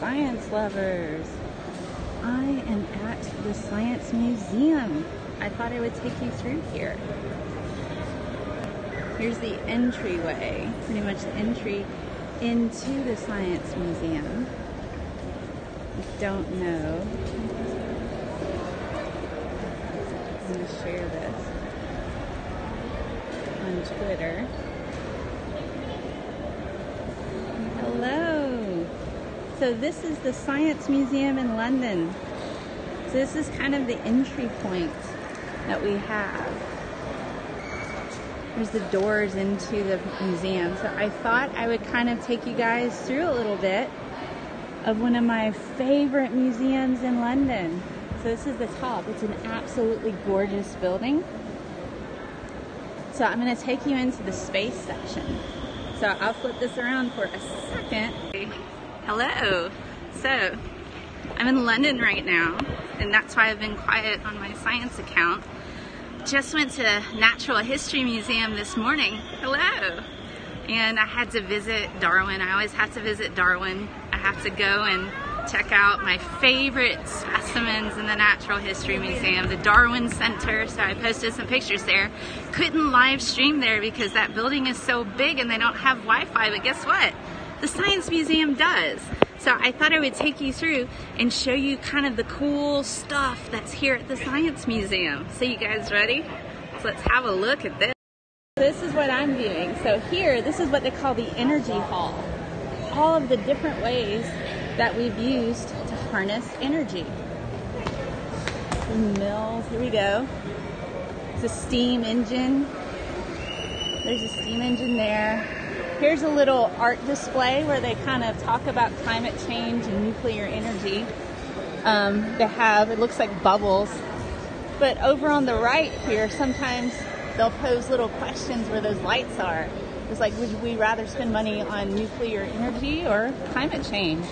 science lovers. I am at the Science Museum. I thought I would take you through here. Here's the entryway, pretty much the entry into the Science Museum. If you don't know, I'm going to share this on Twitter. Hello! So this is the Science Museum in London. So this is kind of the entry point that we have. There's the doors into the museum. So I thought I would kind of take you guys through a little bit of one of my favorite museums in London. So this is the top. It's an absolutely gorgeous building. So I'm going to take you into the space section. So I'll flip this around for a second. Hello. So I'm in London right now, and that's why I've been quiet on my science account. Just went to Natural History Museum this morning. Hello. And I had to visit Darwin. I always have to visit Darwin. I have to go and check out my favorite specimens in the Natural History Museum, the Darwin Center. So I posted some pictures there. Couldn't live stream there because that building is so big and they don't have Wi-Fi, but guess what? The Science Museum does. So I thought I would take you through and show you kind of the cool stuff that's here at the Science Museum. So you guys ready? So let's have a look at this. This is what I'm viewing. So here, this is what they call the Energy Hall. All of the different ways that we've used to harness energy. The mills, here we go. It's a steam engine. There's a steam engine there. Here's a little art display where they kind of talk about climate change and nuclear energy. They have, it looks like bubbles. But over on the right here, sometimes they'll pose little questions where those lights are. It's like, would we rather spend money on nuclear energy or climate change?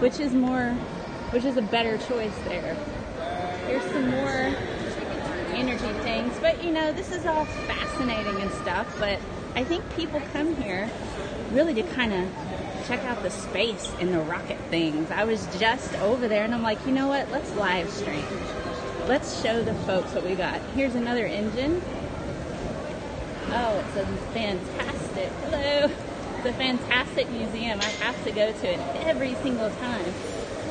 Which is a better choice there. Here's some more energy things. But you know, this is all fascinating and stuff, but I think people come here really to kind of check out the space and the rocket things. I was just over there and I'm like, you know what? Let's live stream. Let's show the folks what we got. Here's another engine. Oh, it's a fantastic, hello. It's a fantastic museum. I have to go to it every single time.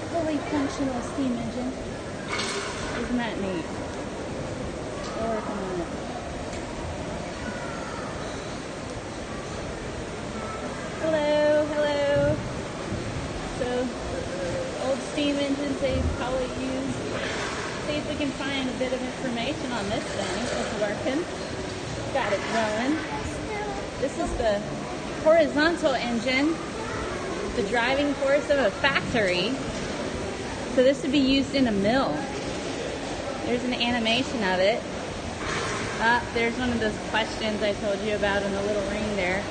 Fully functional steam engine. Isn't that neat? Working on it. Hello, hello. So, old steam engines they probably use. See if we can find a bit of information on this thing. It's working. Got it going. This is the horizontal engine, the driving force of a factory. So this would be used in a mill. There's an animation of it. There's one of those questions I told you about in the little ring there.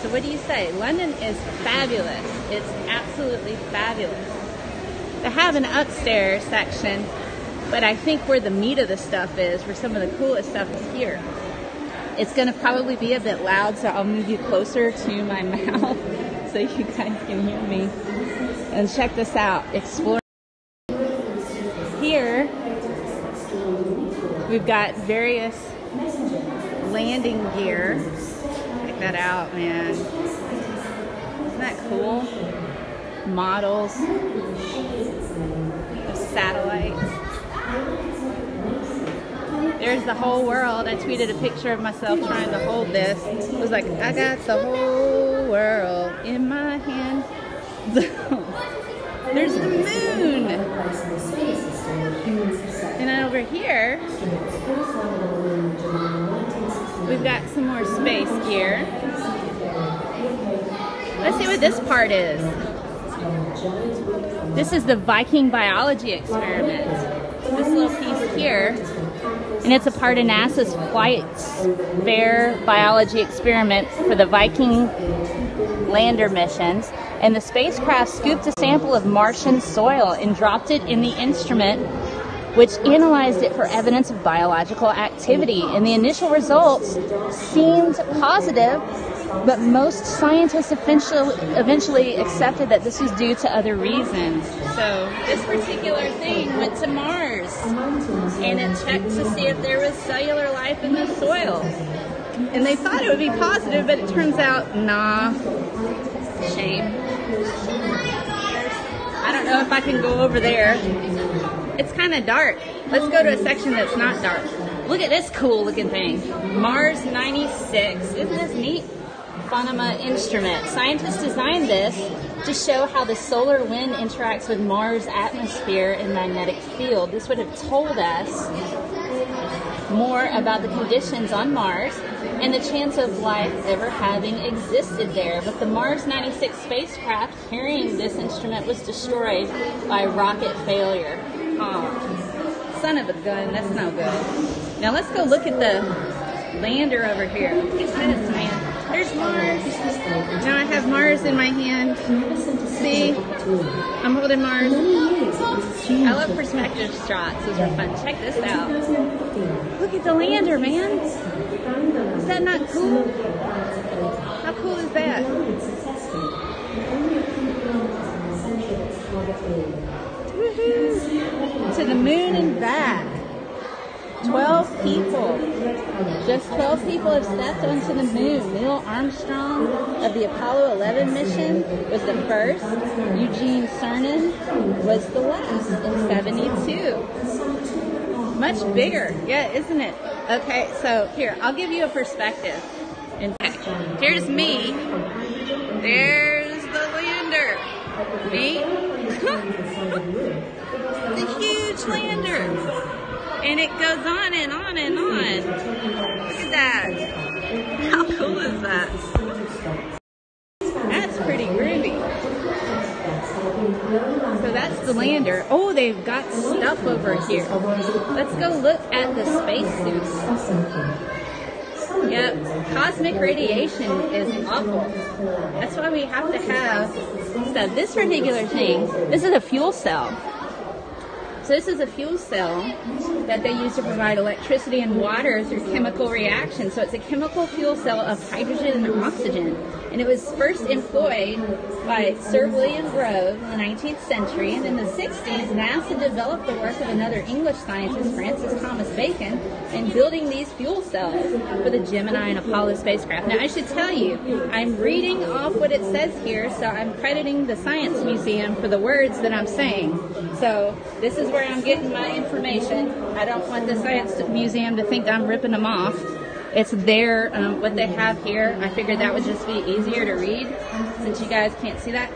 So what do you say? London is fabulous. It's absolutely fabulous. They have an upstairs section, but I think where the meat of the stuff is, where some of the coolest stuff is here. It's going to probably be a bit loud, so I'll move you closer to my mouth so you guys can hear me. And check this out. Explore. Here, we've got various landing gear. Check that out, man. Isn't that cool? Models of satellites. There's the whole world. I tweeted a picture of myself trying to hold this. It was like, I got the whole world in my hand. There's the moon. And then over here, we've got some more space gear. Let's see what this part is. This is the Viking biology experiment. This little piece here. And it's a part of NASA's Flight Spare biology experiment for the Viking lander missions. And the spacecraft scooped a sample of Martian soil and dropped it in the instrument, which analyzed it for evidence of biological activity. And the initial results seemed positive, But most scientists eventually accepted that this was due to other reasons. So this particular thing went to Mars, and it checked to see if there was cellular life in the soil. And they thought it would be positive, but it turns out, nah. Shame. I don't know if I can go over there. It's kind of dark. Let's go to a section that's not dark. Look at this cool looking thing. Mars 96. Isn't this neat? Phenomena instrument. Scientists designed this to show how the solar wind interacts with Mars' atmosphere and magnetic field. This would have told us more about the conditions on Mars and the chance of life ever having existed there. But the Mars 96 spacecraft carrying this instrument was destroyed by rocket failure. Oh, son of a gun, that's no good. Now let's go look at the lander over here. Look at this, man. There's Mars. Now I have Mars in my hand. See? I'm holding Mars. I love perspective shots. These are fun. Check this out. Look at the lander, man. Is that not cool? How cool is that? Woohoo! To the moon and back. 12 people. Just 12 people have stepped onto the moon. Neil Armstrong of the Apollo 11 mission was the first. Eugene Cernan was the last in 72. Much bigger. Yeah, isn't it? Okay, so here, I'll give you a perspective. Okay, here's me. There's the lander. Me. It's a huge lander. And it goes on and on and on. Look at that. How cool is that? That's pretty groovy. So that's the lander. Oh, they've got stuff over here. Let's go look at the spacesuits. Yep, cosmic radiation is awful. That's why we have to have stuff. This particular thing, this is a fuel cell. So this is a fuel cell that they use to provide electricity and water through chemical reactions. So it's a chemical fuel cell of hydrogen and oxygen. And it was first employed by Sir William Grove in the 19th century. And in the 60s, NASA developed the work of another English scientist, Francis Thomas Bacon, in building these fuel cells for the Gemini and Apollo spacecraft. Now, I should tell you, I'm reading off what it says here, so I'm crediting the Science Museum for the words that I'm saying. So this is where I'm getting my information. I don't want the Science Museum to think I'm ripping them off. It's their, what they have here. I figured that would just be easier to read since you guys can't see that.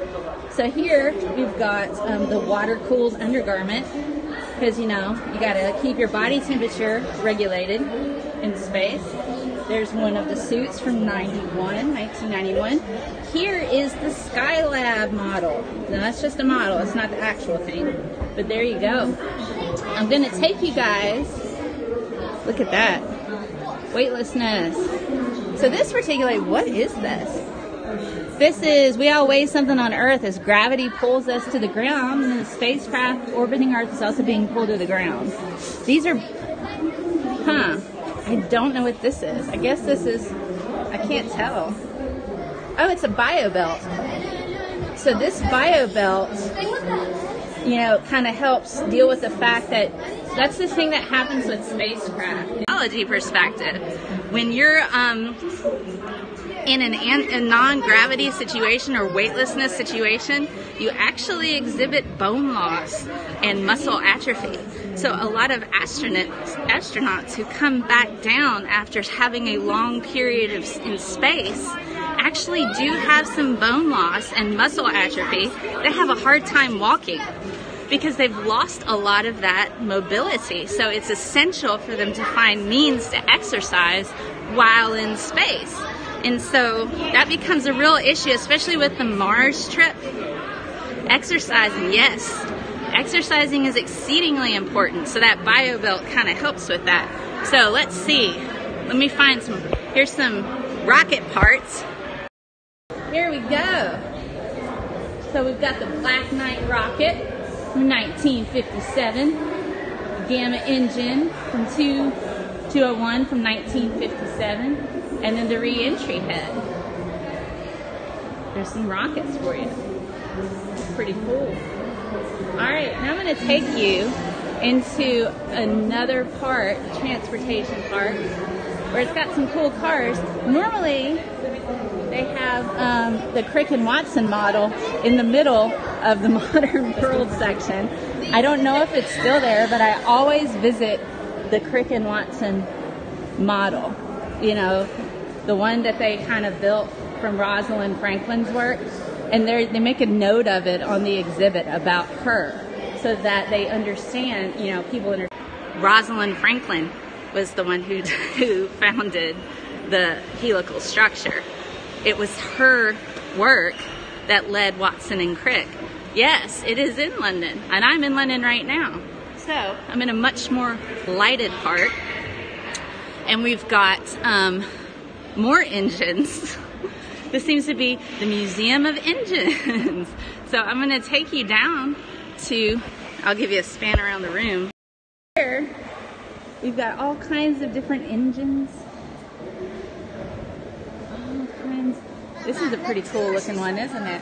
So here we've got the water-cooled undergarment because, you know, you got to keep your body temperature regulated in space. There's one of the suits from 1991. Here is the Skylab model. Now, that's just a model. It's not the actual thing. But there you go. I'm going to take you guys. Look at that. Weightlessness. So this particularly, what is this? This is, we all weigh something on Earth as gravity pulls us to the ground, and the spacecraft orbiting Earth is also being pulled to the ground. These are, I don't know what this is. I guess this is, I can't tell. Oh, it's a bio belt. So this bio belt, you know, kind of helps deal with the fact that that's the thing that happens with spacecraft. Technology perspective, when you're in a non-gravity situation or weightlessness situation, you actually exhibit bone loss and muscle atrophy. So a lot of astronauts who come back down after having a long period in space actually do have some bone loss and muscle atrophy. They have a hard time walking because they've lost a lot of that mobility. So it's essential for them to find means to exercise while in space. And so that becomes a real issue, especially with the Mars trip. Exercising, yes. Exercising is exceedingly important, so that bio belt kind of helps with that. So let's see. Let me find some, here's some rocket parts. Here we go. So we've got the Black Knight rocket from 1957, Gamma engine from 201 from 1957, and then the re-entry head. there's some rockets for you. It's pretty cool. All right, now I'm going to take you into another part, transportation part, where it's got some cool cars. Normally, they have the Crick and Watson model in the middle of the Modern World section. I don't know if it's still there, but I always visit the Crick and Watson model. You know, the one that they kind of built from Rosalind Franklin's work. And they make a note of it on the exhibit about her so that they understand, you know, people understand. Rosalind Franklin was the one who founded the helical structure. It was her work that led Watson and Crick. Yes, it is in London, and I'm in London right now. So I'm in a much more lighted part, and we've got more engines. This seems to be the Museum of Engines. So I'm going to take you down to, I'll give you a span around the room. Here, we've got all kinds of different engines. All kinds. This is a pretty cool looking one, isn't it?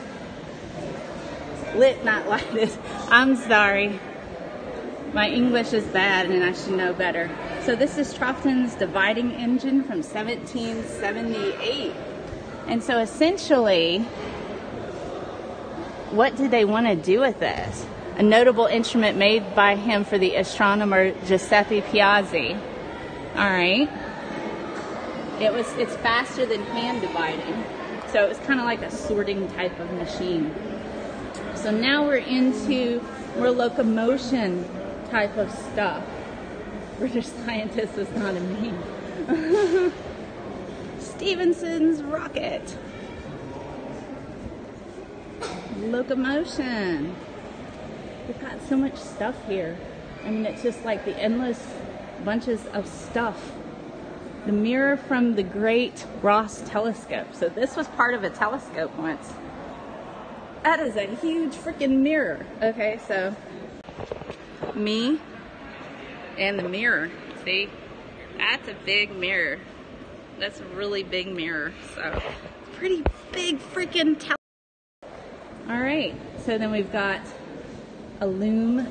Lit, not lighted. I'm sorry. My English is bad and I should know better. So this is Troughton's dividing engine from 1778. And so essentially, what did they want to do with this? A notable instrument made by him for the astronomer Giuseppe Piazzi. All right. It's faster than hand dividing. So it was kind of like a sorting type of machine. So now we're into more locomotion type of stuff. British scientist is not a meme. Stephenson's rocket. Locomotion. We've got so much stuff here. I mean, it's just like the endless bunches of stuff. The mirror from the Great Ross Telescope. So this was part of a telescope once. That is a huge freaking mirror. Okay, so me and the mirror. See? That's a big mirror. That's a really big mirror. So, pretty big freaking telescope. All right, so then we've got a loom.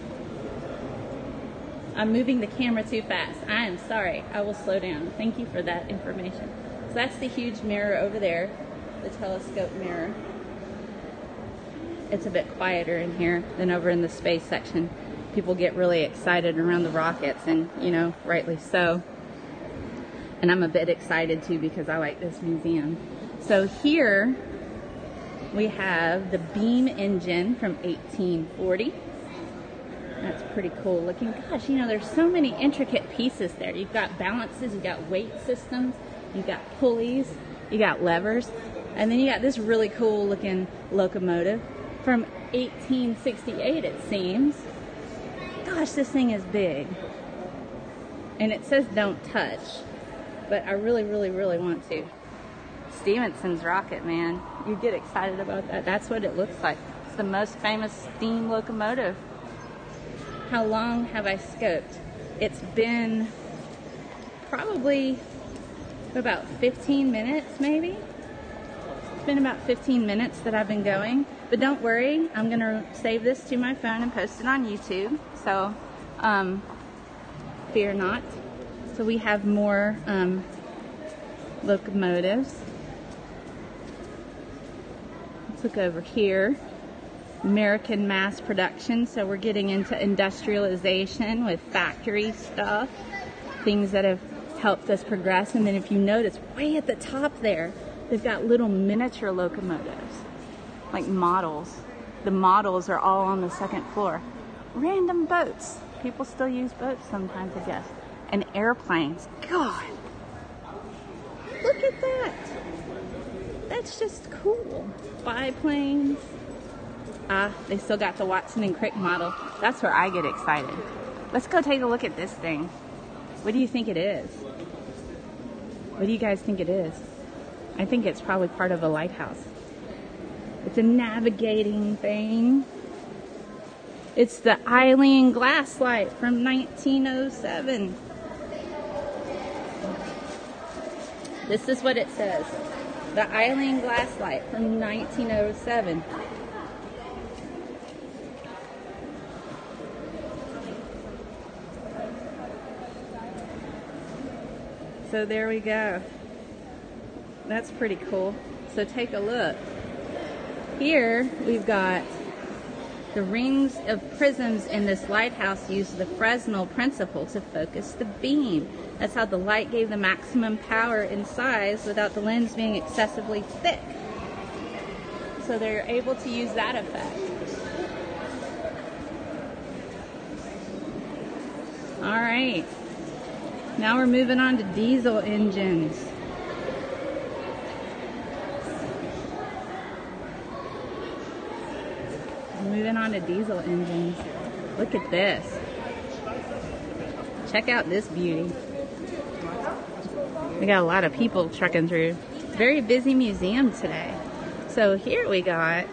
I'm moving the camera too fast. I am sorry. I will slow down. Thank you for that information. So that's the huge mirror over there, the telescope mirror. It's a bit quieter in here than over in the space section. People get really excited around the rockets, and, you know, rightly so. And I'm a bit excited too because I like this museum. So here we have the beam engine from 1840. That's pretty cool looking. Gosh, you know, there's so many intricate pieces there. You've got balances, you've got weight systems, you've got pulleys, you got levers, and then you got this really cool looking locomotive from 1868, it seems. Gosh, this thing is big. And it says don't touch, but I really, really, really want to. Stephenson's rocket, man. You get excited about that. That's what it looks like. It's the most famous steam locomotive. How long have I scoped? It's been probably about 15 minutes, maybe. It's been about 15 minutes that I've been going. But don't worry, I'm going to save this to my phone and post it on YouTube. So, fear not. So we have more locomotives. Let's look over here. American mass production. So we're getting into industrialization with factory stuff. Things that have helped us progress. And then if you notice, way at the top there, they've got little miniature locomotives. Like models. The models are all on the second floor. Random boats. People still use boats sometimes, I guess. And airplanes. God. Look at that. That's just cool. Biplanes. They still got the Watson and Crick model. That's where I get excited. Let's go take a look at this thing. What do you think it is? What do you guys think it is? I think it's probably part of a lighthouse. It's a navigating thing. It's the Eileen Glasslight from 1907. This is what it says. The Eileen glass light from 1907. So there we go. That's pretty cool. So take a look. Here we've got the rings of prisms in this lighthouse use the Fresnel principle to focus the beam. That's how the light gave the maximum power and size without the lens being excessively thick. So they're able to use that effect. All right. Now we're moving on to diesel engines. Moving on to diesel engines. Look at this. Check out this beauty. We got a lot of people trekking through. Very busy museum today. So here we got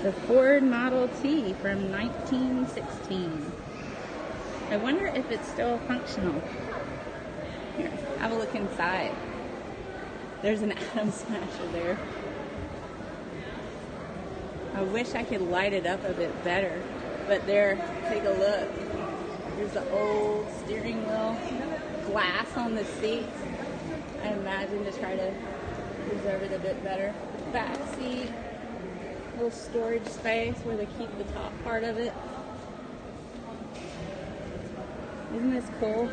the Ford Model T from 1916. I wonder if it's still functional. Here, have a look inside. There's an Atom Smasher there. I wish I could light it up a bit better, but there, take a look. There's the old steering wheel, glass on the seats. I imagine to try to preserve it a bit better. Back seat, little storage space where they keep the top part of it. Isn't this cool?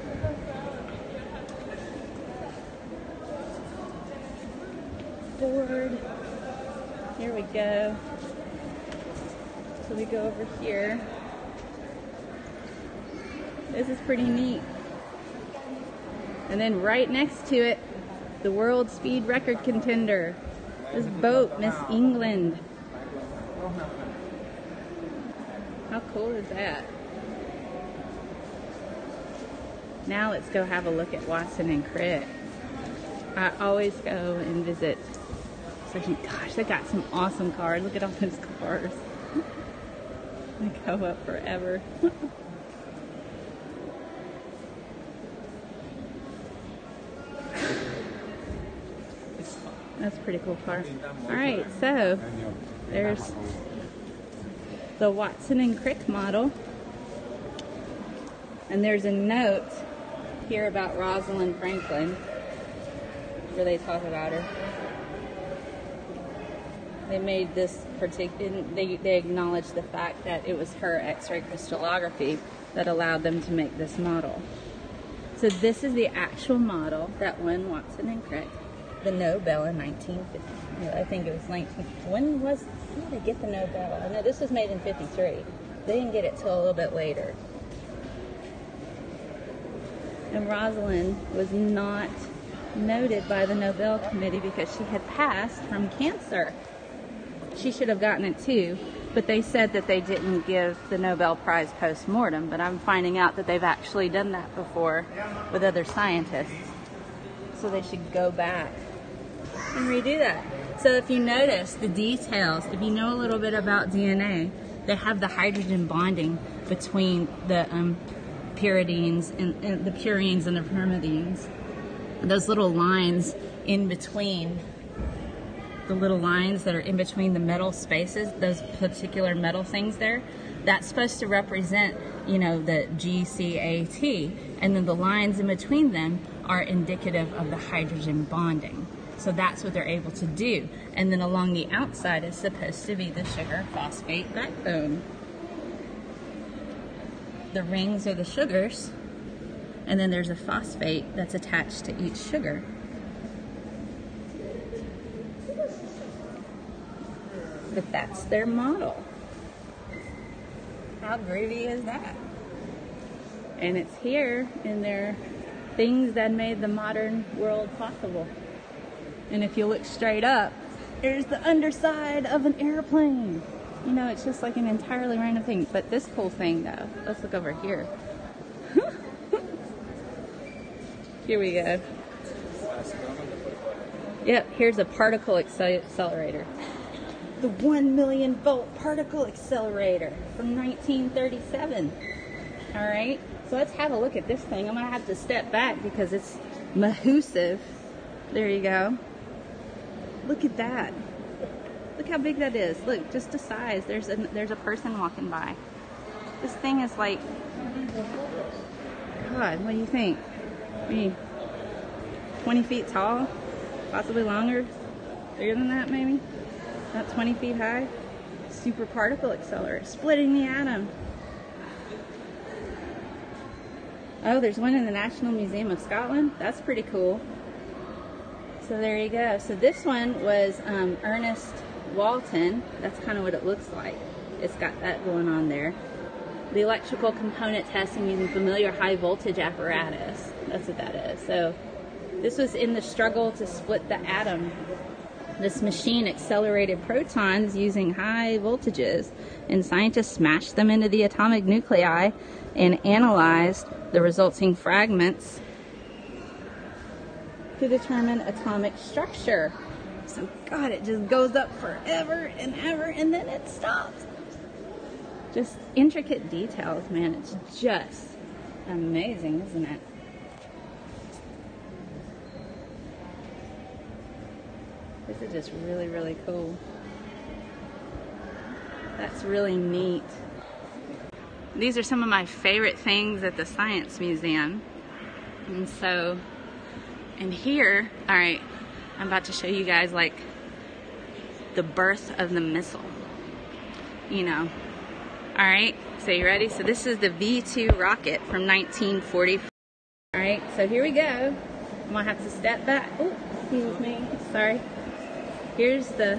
Ford. Here we go. So we go over here. This is pretty neat. And then right next to it, the world speed record contender. This boat, Miss England. How cool is that? Now let's go have a look at Watson and Crick. I always go and visit. So, gosh, they got some awesome cars. Look at all those cars. They go up forever. That's a pretty cool car. Alright, so there's the Watson and Crick model. And there's a note here about Rosalind Franklin where they talk about her. They made this particular, they acknowledged the fact that it was her X-ray crystallography that allowed them to make this model. So this is the actual model that won Watson and Crick the Nobel in 1950. I think it was 19. When did they get the Nobel? I know this was made in 53. They didn't get it till a little bit later. And Rosalind was not noted by the Nobel Committee because she had passed from cancer. She should have gotten it too, but they said that they didn't give the Nobel Prize post-mortem, but I'm finding out that they've actually done that before with other scientists. So they should go back and redo that. So if you notice the details, if you know a little bit about DNA, they have the hydrogen bonding between the pyridines and the purines and the pyrimidines. Those little lines in between, the little lines that are in between the metal spaces, those particular metal things there, that's supposed to represent, you know, the GCAT, and then the lines in between them are indicative of the hydrogen bonding. So that's what they're able to do. And then along the outside is supposed to be the sugar phosphate backbone. The rings are the sugars, and then there's a phosphate that's attached to each sugar. But that's their model. How groovy is that? And it's here in their things that made the modern world possible. And if you look straight up, there's the underside of an airplane. You know, it's just like an entirely random thing. But this cool thing, though, let's look over here. Here we go. Yep, here's a particle accelerator. The 1 million volt particle accelerator from 1937. All right, so let's have a look at this thing. I'm gonna have to step back because it's massive. There you go. Look at that. Look how big that is. Look, just the size. There's a person walking by. This thing is like, God, what do you think? Maybe 20 feet tall, possibly longer, bigger than that maybe. About 20 feet high. Super particle accelerator, splitting the atom. Oh, there's one in the National Museum of Scotland. That's pretty cool. So there you go. So this one was Ernest Walton. That's kind of what it looks like. It's got that going on there. The electrical component testing using familiar high voltage apparatus. That's what that is. So this was in the struggle to split the atom. This machine accelerated protons using high voltages, and scientists smashed them into the atomic nuclei and analyzed the resulting fragments to determine atomic structure. So God, it just goes up forever and ever, and then it stops. Just intricate details, man. It's just amazing, isn't it? This is just really, really cool. That's really neat. These are some of my favorite things at the Science Museum. And here, all right, I'm about to show you guys like the birth of the missile, you know. All right, so you ready? So this is the V2 rocket from 1944. All right, so here we go. I'm gonna have to step back. Oh, excuse me, sorry. Here's the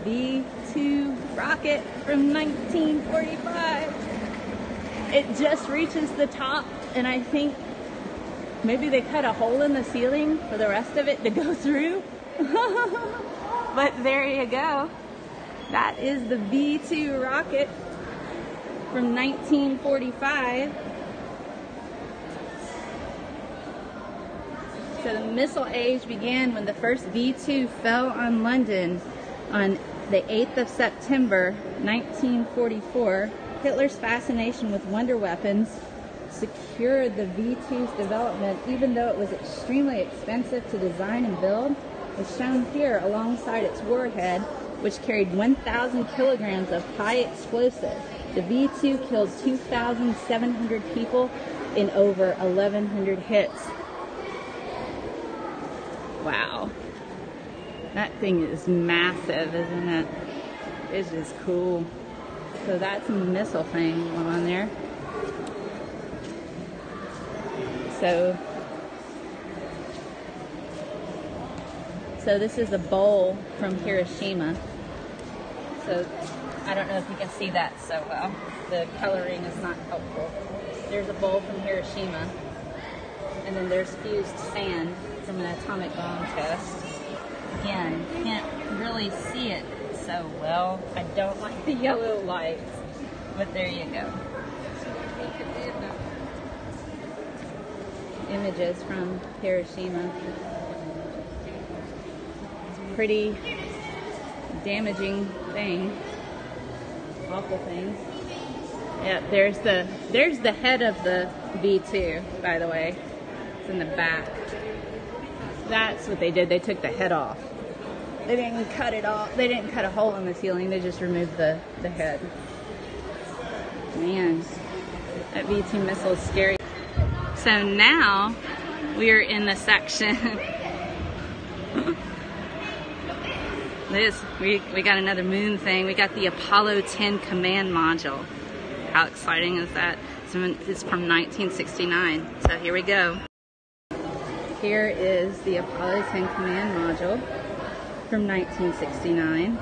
V2 rocket from 1945. It just reaches the top, and I think maybe they cut a hole in the ceiling for the rest of it to go through. But there you go. That is the V2 rocket from 1945. So the missile age began when the first V2 fell on London on the 8th of September 1944. Hitler's fascination with wonder weapons secured the V2's development, even though it was extremely expensive to design and build. It's shown here alongside its warhead, which carried 1,000 kilograms of high explosive. The V2 killed 2,700 people in over 1,100 hits. Wow. That thing is massive, isn't it? It's just cool. So that's a missile thing going on there. So this is a bowl from Hiroshima. So I don't know if you can see that so well. The coloring is not helpful. There's a bowl from Hiroshima. And then there's fused sand from an atomic bomb test. Again, can't really see it so well. I don't like the yellow lights. But there you go. Images from Hiroshima. Pretty damaging thing. Awful thing. Yeah, there's the head of the V2, by the way. It's in the back. That's what they did. They took the head off. They didn't cut it off. They didn't cut a hole in the ceiling. They just removed the head. Man, that V2 missile is scary. So now we are in the section. We got another moon thing. We got the Apollo 10 command module. How exciting is that? It's from 1969. So here we go. Here is the Apollo 10 command module from 1969.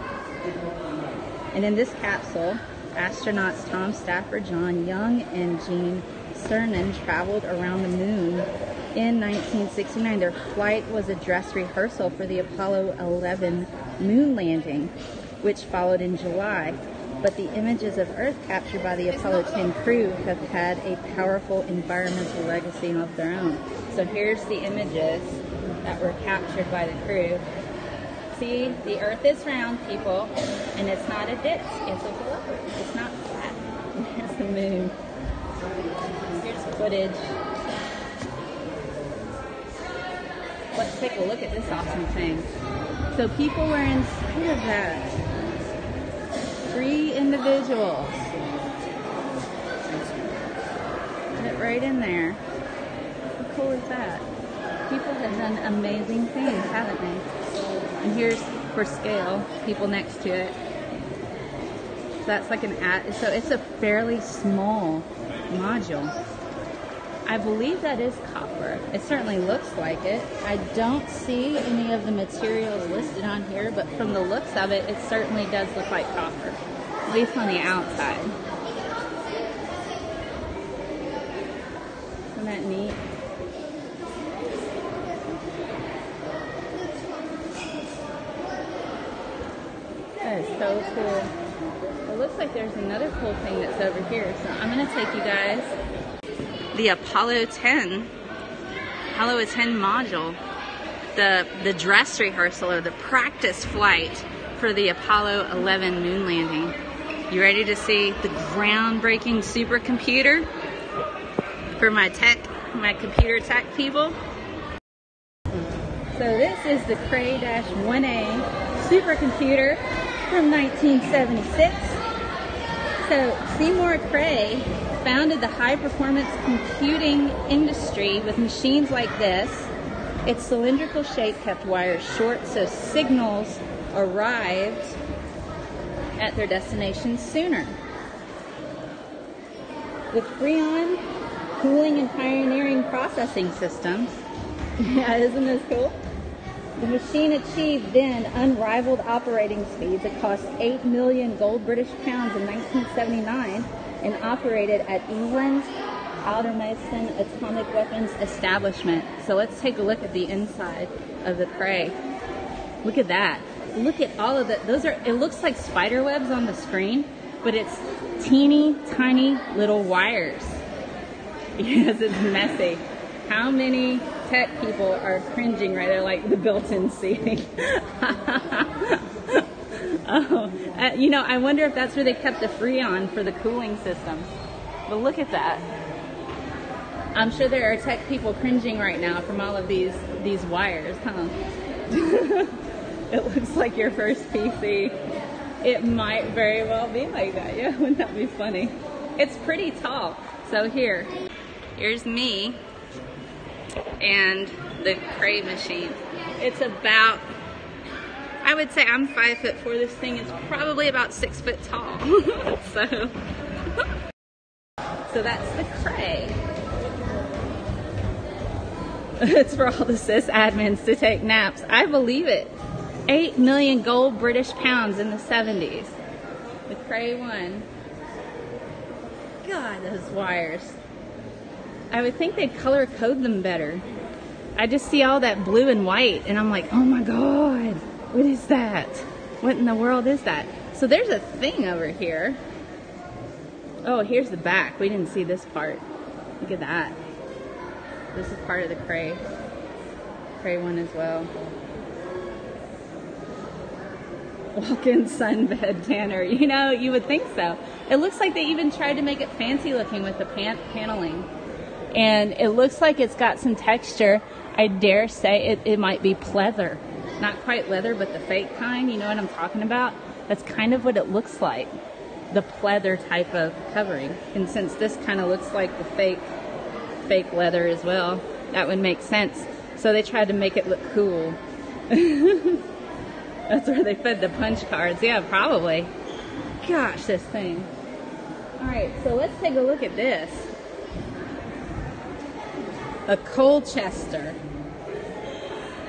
And in this capsule, astronauts Tom Stafford, John Young, and Gene Cernan traveled around the moon in 1969. Their flight was a dress rehearsal for the Apollo 11 moon landing, which followed in July. But the images of Earth captured by the Apollo 10 crew have had a powerful environmental legacy of their own. So here's the images that were captured by the crew. See, the Earth is round, people, and it's not a disc, it's a globe. It's not flat. There's the moon. Here's footage. Let's take a look at this awesome thing. So people were inside of that. 3 individuals. Fit right in there. How cool is that? People have done amazing things, haven't they? And here's, for scale, people next to it. So that's like so it's a fairly small module. I believe that is copper. It certainly looks like it. I don't see any of the materials listed on here, but from the looks of it, it certainly does look like copper, at least on the outside. Isn't that neat? That is so cool. It looks like there's another cool thing that's over here, so I'm going to take you guys the Apollo 10 module, the dress rehearsal or the practice flight for the Apollo 11 moon landing. You ready to see the groundbreaking supercomputer for my computer tech people? So this is the Cray-1A supercomputer from 1976. So Seymour Cray founded the high-performance computing industry with machines like this. Its cylindrical shape kept wires short, so signals arrived at their destination sooner. With Freon cooling and pioneering processing systems, yeah, isn't this cool? The machine achieved then unrivaled operating speeds. It cost 8 million gold British pounds in 1979 and operated at England's Aldermaston Atomic Weapons Establishment. So let's take a look at the inside of the Cray. Look at that. Look at all of that. It looks like spider webs on the screen, but it's teeny tiny little wires. Yes, it's messy. How many tech people are cringing right there, like the built-in seating? You know, I wonder if that's where they kept the Freon for the cooling systems. But look at that. I'm sure there are tech people cringing right now from all of these wires, huh? It looks like your first PC. It might very well be like that. Yeah, wouldn't that be funny? It's pretty tall. So here's me and the Cray machine. It's about, I would say I'm 5'4". This thing is probably about 6 foot tall. So that's the Cray. It's for all the sysadmins to take naps. I believe it. 8 million gold British pounds in the 70s. The Cray-1. God, those wires. I would think they'd color code them better. I just see all that blue and white and I'm like, oh my God, what is that? What in the world is that? So there's a thing over here. Oh, here's the back. We didn't see this part. Look at that. This is part of the Cray-1 as well. Walk-in sunbed tanner. You know, you would think so. It looks like they even tried to make it fancy looking with the paneling. And it looks like it's got some texture. I dare say it might be pleather. Not quite leather, but the fake kind. You know what I'm talking about? That's kind of what it looks like. The pleather type of covering. And since this kind of looks like the fake leather as well, that would make sense. So they tried to make it look cool. That's where they fed the punch cards. Yeah, probably. Gosh, this thing. Alright, so let's take a look at this. A Colchester.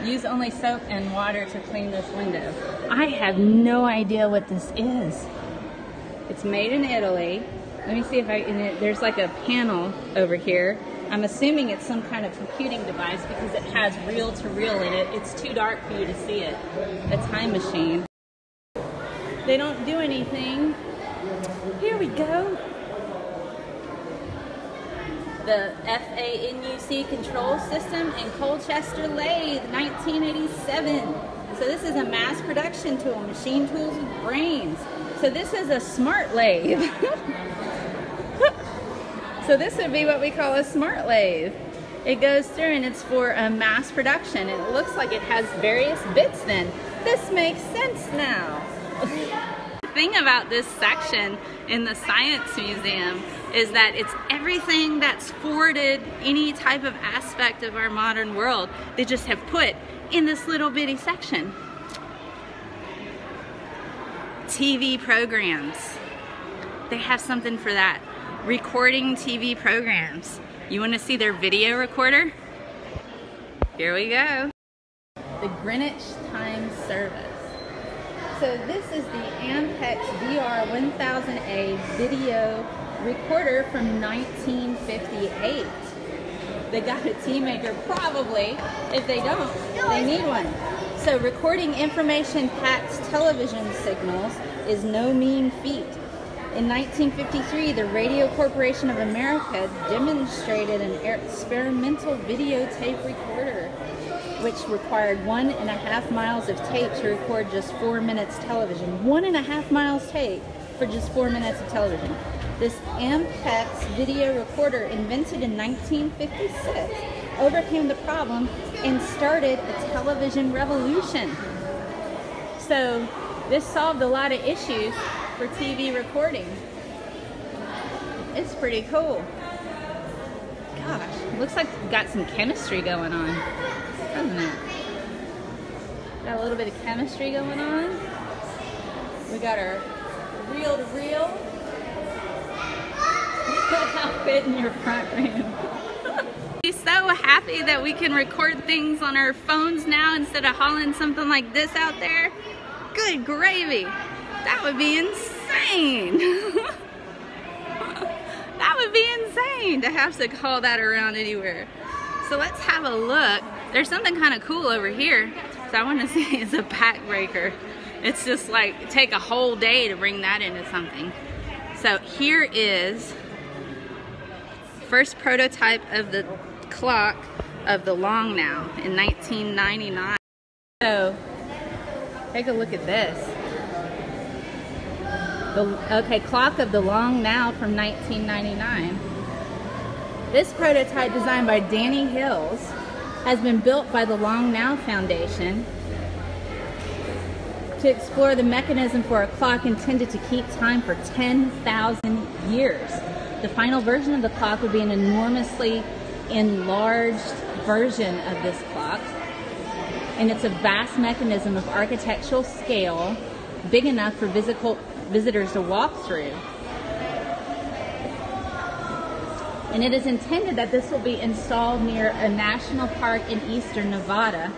Use only soap and water to clean this window. I have no idea what this is. It's made in Italy. Let me see if there's like a panel over here. I'm assuming it's some kind of computing device because it has reel-to-reel in it. It's too dark for you to see it. A time machine. They don't do anything. Here we go. The FANUC control system in Colchester lathe, 1987. So this is a mass production tool, machine tools with brains. So this is a smart lathe. So this would be what we call a smart lathe. it goes through and it's for mass production. It looks like it has various bits then. This makes sense now. The thing about this section in the Science Museum is that it's everything that's forwarded any type of aspect of our modern world. They just have put in this little bitty section. TV programs. They have something for that. Recording TV programs. You want to see their video recorder? Here we go. The Greenwich Time Service. So this is the Ampex VR1000A video recorder from 1958. They got a T-Maker probably. If they don't, they need one. So recording information-packed television signals is no mean feat. In 1953, the Radio Corporation of America demonstrated an experimental videotape recorder, which required 1.5 miles of tape to record just 4 minutes television. 1.5 miles tape for just 4 minutes of television. This Ampex video recorder, invented in 1956, overcame the problem and started a television revolution. So this solved a lot of issues for TV recording. It's pretty cool. Gosh, looks like we've got some chemistry going on, doesn't it? Got a little bit of chemistry going on. We got our reel-to-reel outfit in your front room. I'm so happy that we can record things on our phones now instead of hauling something like this out there. Good gravy. That would be insane. That would be insane to have to haul that around anywhere. So let's have a look. There's something kind of cool over here. So I want to see, it's a pack breaker. It's just like, take a whole day to bring that into something. So here is first prototype of the clock of the Long Now in 1999. So take a look at this. Okay, clock of the Long Now from 1999. This prototype, designed by Danny Hills, has been built by the Long Now Foundation to explore the mechanism for a clock intended to keep time for 10,000 years. The final version of the clock would be an enormously enlarged version of this clock, and it's a vast mechanism of architectural scale, big enough for visitors to walk through. And it is intended that this will be installed near a national park in eastern Nevada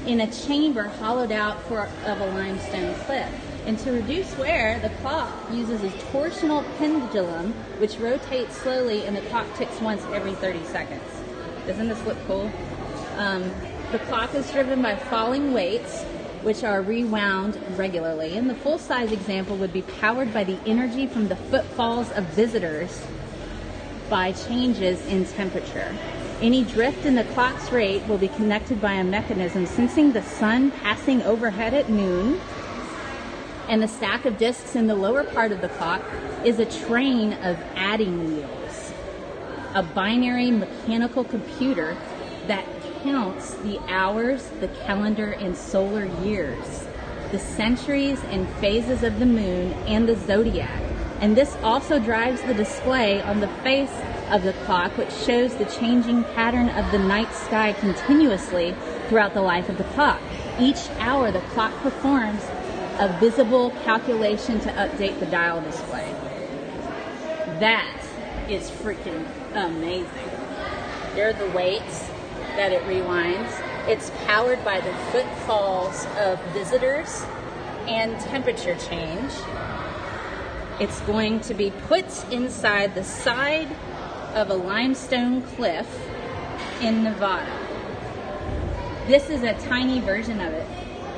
in a chamber hollowed out of a limestone cliff. And to reduce wear, the clock uses a torsional pendulum which rotates slowly, and the clock ticks once every 30 seconds. Doesn't this look cool? The clock is driven by falling weights, which are rewound regularly. And the full-size example would be powered by the energy from the footfalls of visitors by changes in temperature. Any drift in the clock's rate will be connected by a mechanism sensing the sun passing overhead at noon, and the stack of discs in the lower part of the clock is a train of adding wheels, a binary mechanical computer that counts the hours, the calendar, and solar years, the centuries and phases of the moon and the zodiac. And this also drives the display on the face of the clock, which shows the changing pattern of the night sky continuously throughout the life of the clock. Each hour, the clock performs a visible calculation to update the dial display. That is freaking amazing. There are the weights that it rewinds. It's powered by the footfalls of visitors and temperature change. It's going to be put inside the side of a limestone cliff in Nevada. This is a tiny version of it.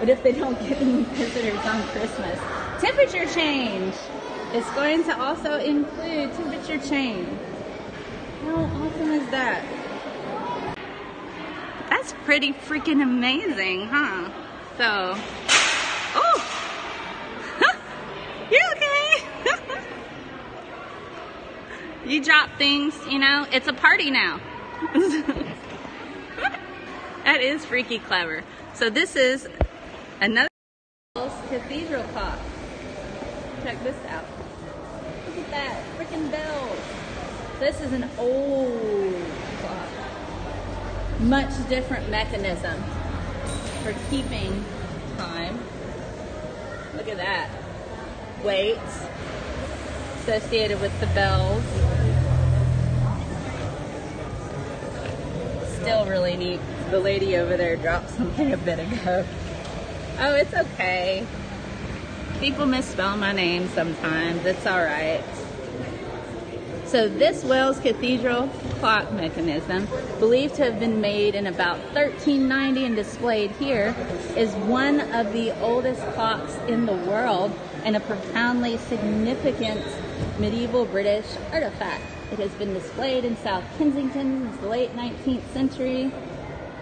But if they don't get any visitors on Christmas, temperature change. It's going to also include temperature change. How awesome is that? That's pretty freaking amazing, huh? So, oh, you okay? You drop things, you know, it's a party now. That is freaky clever. So this is another cathedral clock. Check this out. Look at that, freaking bells. This is an old clock. Much different mechanism for keeping time. Look at that. Weights associated with the bells. Still really neat. The lady over there dropped something a bit ago. Oh, it's okay. People misspell my name sometimes. It's all right. So this Wells Cathedral clock mechanism, believed to have been made in about 1390 and displayed here, is one of the oldest clocks in the world and a profoundly significant medieval British artifact. It has been displayed in South Kensington since the late 19th century,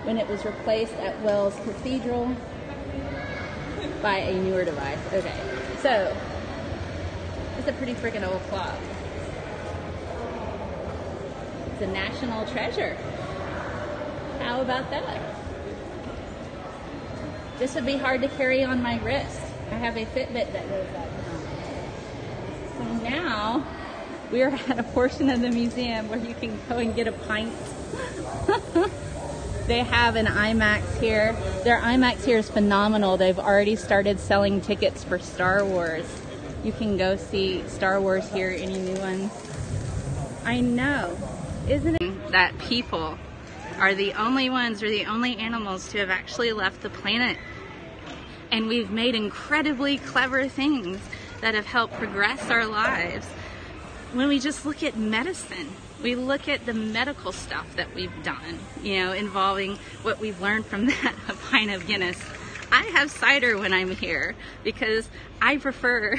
when it was replaced at Wells Cathedral by a newer device. Okay, so it's a pretty freaking old clock. It's a national treasure. How about that? This would be hard to carry on my wrist. I have a Fitbit that goes that now. So now we are at a portion of the museum where you can go and get a pint. They have an IMAX here. Their IMAX here is phenomenal. They've already started selling tickets for Star Wars. You can go see Star Wars here, any new ones. I know. Isn't it that people are the only ones or the only animals to have actually left the planet? And we've made incredibly clever things that have helped progress our lives. When we just look at medicine, we look at the medical stuff that we've done, you know, involving what we've learned from that, a pint of Guinness. I have cider when I'm here because I prefer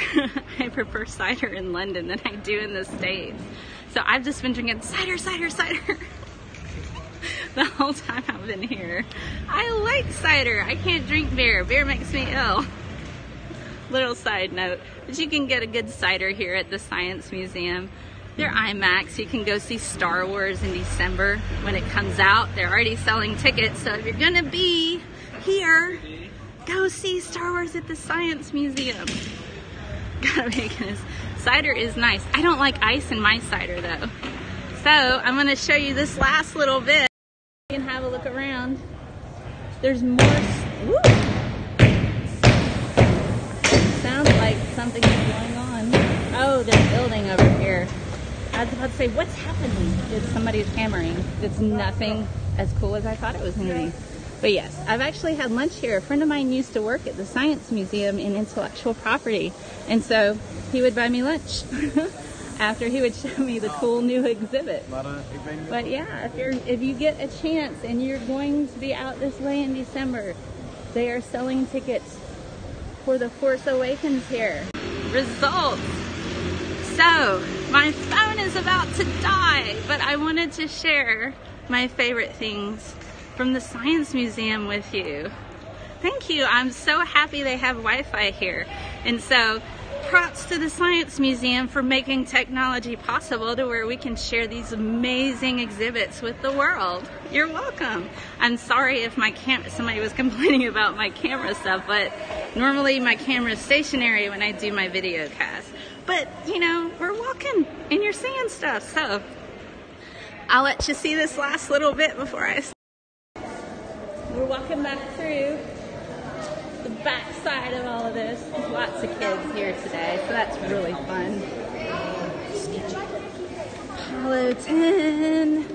cider in London than I do in the States. So I've just been drinking cider the whole time I've been here. I like cider. I can't drink beer. Beer makes me ill. Little side note, but you can get a good cider here at the Science Museum. They're IMAX. You can go see Star Wars in December when it comes out. They're already selling tickets, so if you're gonna be here, go see Star Wars at the Science Museum. Gotta make this. Cider is nice. I don't like ice in my cider though. So I'm gonna show you this last little bit. You can have a look around. There's more. Woo! Sounds like something is going on. Oh, they're building over here. I was about to say, what's happening? It's somebody's hammering. It's nothing as cool as I thought it was going to be. But yes, I've actually had lunch here. A friend of mine used to work at the Science Museum in Intellectual Property. And so he would buy me lunch after he would show me the cool new exhibit. But yeah, if you get a chance and you're going to be out this way in December, they are selling tickets for The Force Awakens here. Results. So, my phone is about to die, but I wanted to share my favorite things from the Science Museum with you. Thank you. I'm so happy they have Wi-Fi here. And so, props to the Science Museum for making technology possible to where we can share these amazing exhibits with the world. You're welcome. I'm sorry if somebody was complaining about my camera stuff, but normally my camera is stationary when I do my video cast. But, you know, we're walking and you're seeing stuff, so I'll let you see this last little bit before I start. We're walking back through the back side of all of this. There's lots of kids here today, so that's really fun. Apollo 10.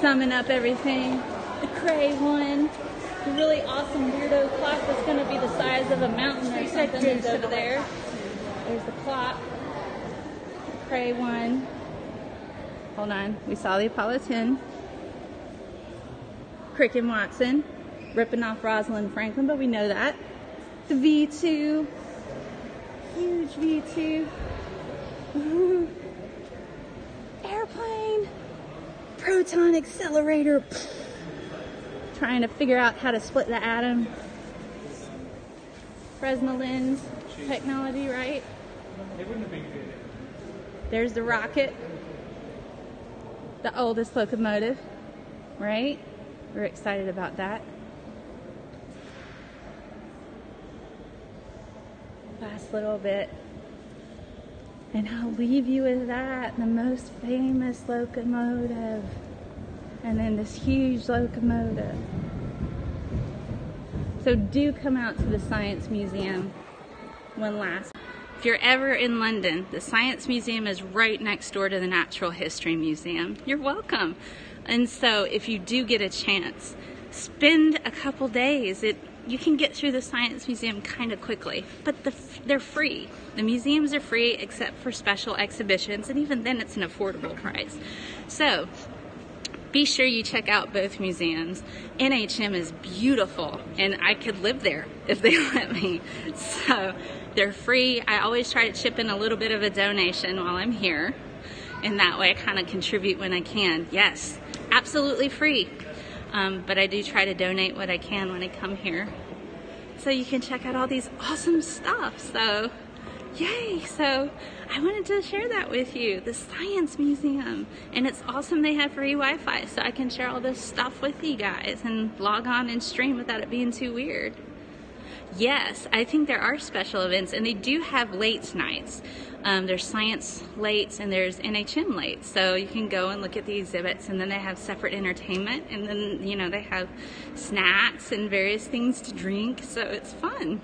Summing up everything. The Cray one. The really awesome weirdo clock that's going to be the size of a mountain or something is over there. There's the clock. The Cray one. Hold on. We saw the Apollo 10. Crick and Watson. Ripping off Rosalind Franklin, but we know that. The V2. Huge V2. Ooh. Airplane. Proton accelerator. Trying to figure out how to split the atom. Fresnel lens technology, right? There's the rocket. The oldest locomotive, right? we're excited about that. Last little bit. And I'll leave you with that, the most famous locomotive. And then this huge locomotive. So do come out to the Science Museum. One last. If you're ever in London, the Science Museum is right next door to the Natural History Museum. You're welcome. And so if you do get a chance, spend a couple days. You can get through the Science Museum kind of quickly, but they're free. The museums are free except for special exhibitions, and even then it's an affordable price. So be sure you check out both museums. NHM is beautiful, and I could live there if they let me. So they're free. I always try to chip in a little bit of a donation while I'm here, and that way I kind of contribute when I can. Yes, absolutely free. But I do try to donate what I can when I come here. So you can check out all these awesome stuff. So, yay! So I wanted to share that with you, the Science Museum. And it's awesome they have free Wi-Fi, so I can share all this stuff with you guys and log on and stream without it being too weird. Yes, I think there are special events, and they do have late nights. There's science lates and there's NHM lates. So you can go and look at the exhibits, and then they have separate entertainment, and then, you know, they have snacks and various things to drink. So it's fun.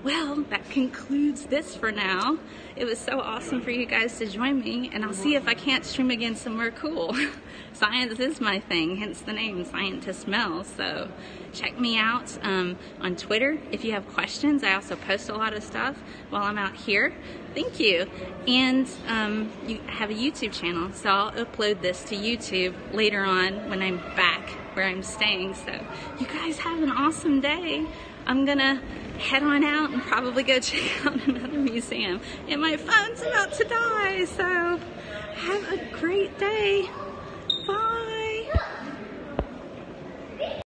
Well, that concludes this for now. It was so awesome for you guys to join me, and I'll see if I can't stream again somewhere cool. Science is my thing, hence the name Scientist Mel. So check me out on Twitter if you have questions. I also post a lot of stuff while I'm out here. Thank you. And you have a YouTube channel, so I'll upload this to YouTube later on when I'm back where I'm staying. So you guys have an awesome day. I'm gonna head on out and probably go check out another museum. And my phone's about to die, so have a great day. Bye.